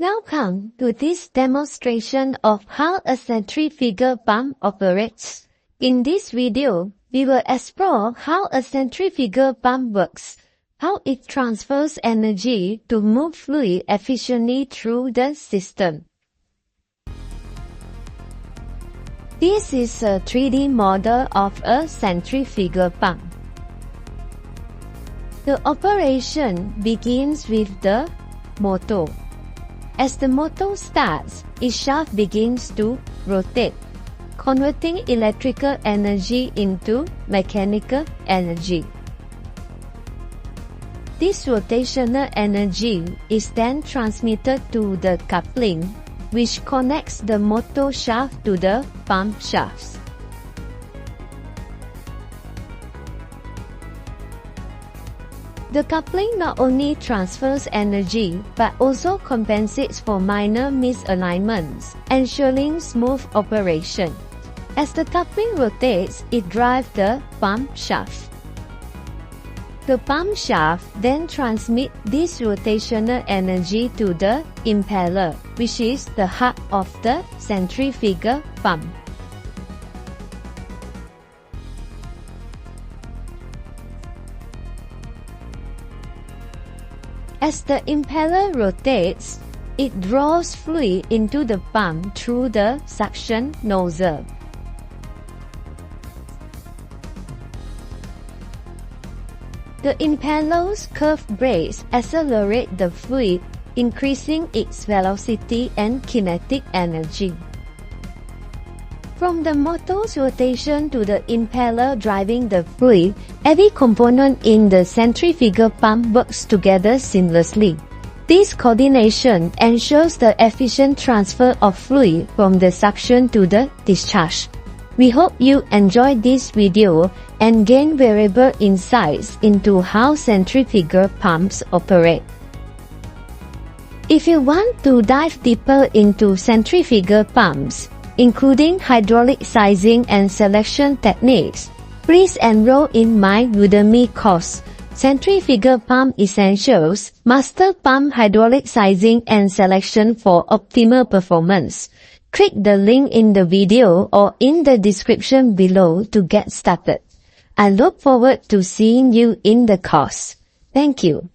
Welcome to this demonstration of how a centrifugal pump operates. In this video, we will explore how a centrifugal pump works, how it transfers energy to move fluid efficiently through the system. This is a 3D model of a centrifugal pump. The operation begins with the motor. As the motor starts, its shaft begins to rotate, converting electrical energy into mechanical energy. This rotational energy is then transmitted to the coupling, which connects the motor shaft to the pump shafts. The coupling not only transfers energy, but also compensates for minor misalignments, ensuring smooth operation. As the coupling rotates, it drives the pump shaft. The pump shaft then transmits this rotational energy to the impeller, which is the heart of the centrifugal pump. As the impeller rotates, it draws fluid into the pump through the suction nozzle. The impeller's curved blades accelerate the fluid, increasing its velocity and kinetic energy. From the motor's rotation to the impeller driving the fluid, every component in the centrifugal pump works together seamlessly. This coordination ensures the efficient transfer of fluid from the suction to the discharge. We hope you enjoyed this video and gain valuable insights into how centrifugal pumps operate. If you want to dive deeper into centrifugal pumps, including hydraulic sizing and selection techniques, please enroll in my Udemy course, Centrifugal Pump Essentials, Master Pump Hydraulic Sizing and Selection for Optimal Performance. Click the link in the video or in the description below to get started. I look forward to seeing you in the course. Thank you.